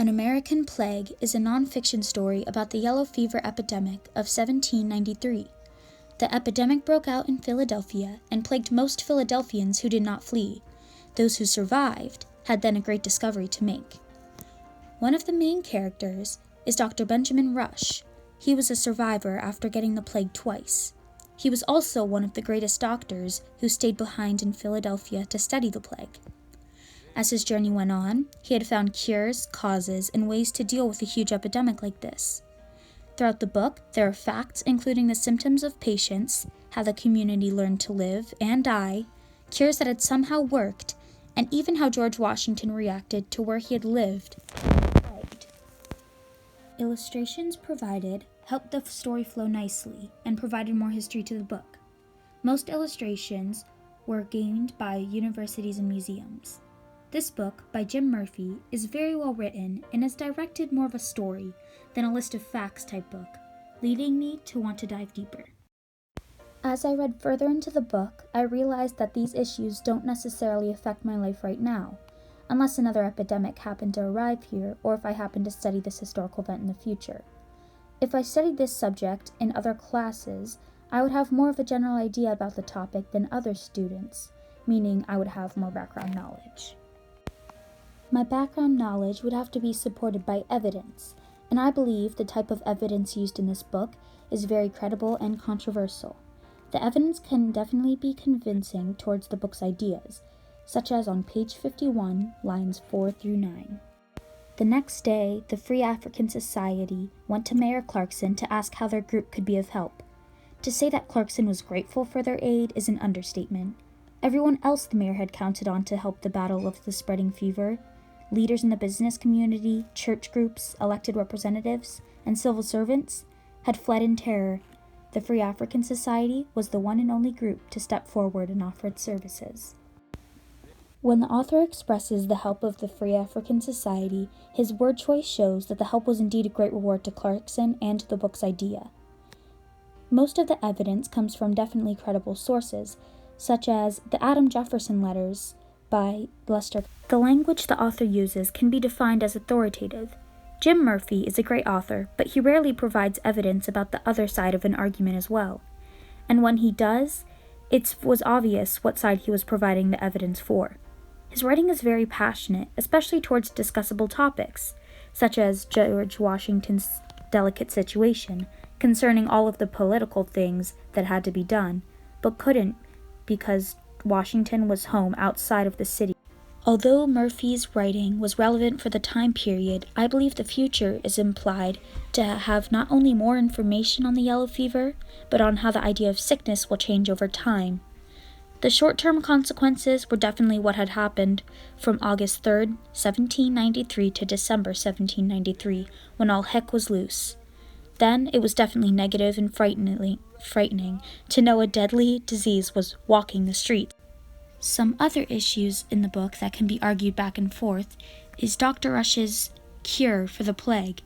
An American Plague is a non-fiction story about the yellow fever epidemic of 1793. The epidemic broke out in Philadelphia and plagued most Philadelphians who did not flee. Those who survived had then a great discovery to make. One of the main characters is Dr. Benjamin Rush. He was a survivor after getting the plague twice. He was also one of the greatest doctors who stayed behind in Philadelphia to study the plague. As his journey went on, he had found cures, causes, and ways to deal with a huge epidemic like this. Throughout the book, there are facts including the symptoms of patients, how the community learned to live and die, cures that had somehow worked, and even how George Washington reacted to where he had lived and plagued. Illustrations provided helped the story flow nicely and provided more history to the book. Most illustrations were gained by universities and museums. This book, by Jim Murphy, is very well written and is directed more of a story than a list of facts type book, leading me to want to dive deeper. As I read further into the book, I realized that these issues don't necessarily affect my life right now, unless another epidemic happened to arrive here or if I happen to study this historical event in the future. If I studied this subject in other classes, I would have more of a general idea about the topic than other students, meaning I would have more background knowledge. My background knowledge would have to be supported by evidence, and I believe the type of evidence used in this book is very credible and controversial. The evidence can definitely be convincing towards the book's ideas, such as on page 51, lines 4 through 9. The next day, the Free African Society went to Mayor Clarkson to ask how their group could be of help. To say that Clarkson was grateful for their aid is an understatement. Everyone else the mayor had counted on to help the battle of the spreading fever, leaders in the business community, church groups, elected representatives, and civil servants, had fled in terror. The Free African Society was the one and only group to step forward and offer its services. When the author expresses the help of the Free African Society, his word choice shows that the help was indeed a great reward to Clarkson and to the book's idea. Most of the evidence comes from definitely credible sources, such as the Adam Jefferson letters by Lester. The language the author uses can be defined as authoritative. Jim Murphy is a great author, but he rarely provides evidence about the other side of an argument as well. And when he does, it was obvious what side he was providing the evidence for. His writing is very passionate, especially towards discussable topics, such as George Washington's delicate situation, concerning all of the political things that had to be done, but couldn't because Washington was home outside of the city. Although Murphy's writing was relevant for the time period, I believe the future is implied to have not only more information on the yellow fever, but on how the idea of sickness will change over time. The short-term consequences were definitely what had happened from August 3rd, 1793 to December 1793, when all heck was loose. Then it was definitely negative and frightening to know a deadly disease was walking the streets. Some other issues in the book that can be argued back and forth is Dr. Rush's cure for the plague.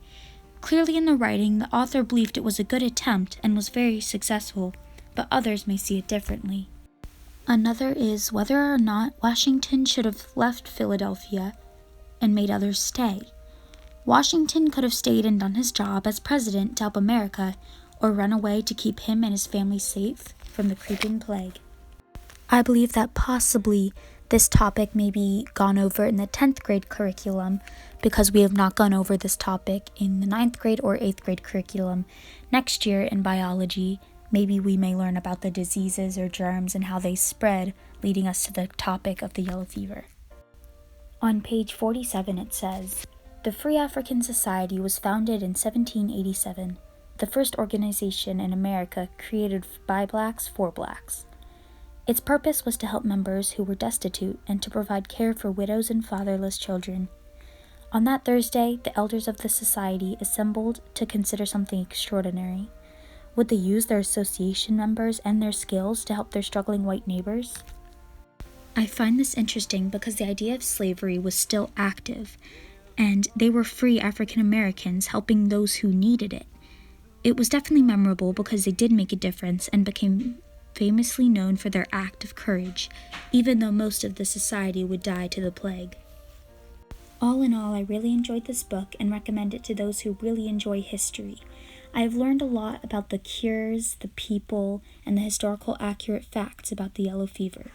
Clearly in the writing, the author believed it was a good attempt and was very successful, but others may see it differently. Another is whether or not Washington should have left Philadelphia and made others stay. Washington could have stayed and done his job as president to help America, or run away to keep him and his family safe from the creeping plague. I believe that possibly this topic may be gone over in the 10th grade curriculum because we have not gone over this topic in the 9th grade or 8th grade curriculum. Next year in biology, maybe we may learn about the diseases or germs and how they spread, leading us to the topic of the yellow fever. On page 47 it says, "The Free African Society was founded in 1787, the first organization in America created by blacks for blacks. Its purpose was to help members who were destitute and to provide care for widows and fatherless children. On that Thursday, the elders of the society assembled to consider something extraordinary. Would they use their association members and their skills to help their struggling white neighbors?" I find this interesting because the idea of slavery was still active, and they were free African Americans helping those who needed it. It was definitely memorable because they did make a difference and became famously known for their act of courage, even though most of the society would die to the plague. All in all, I really enjoyed this book and recommend it to those who really enjoy history. I have learned a lot about the cures, the people, and the historical accurate facts about the yellow fever.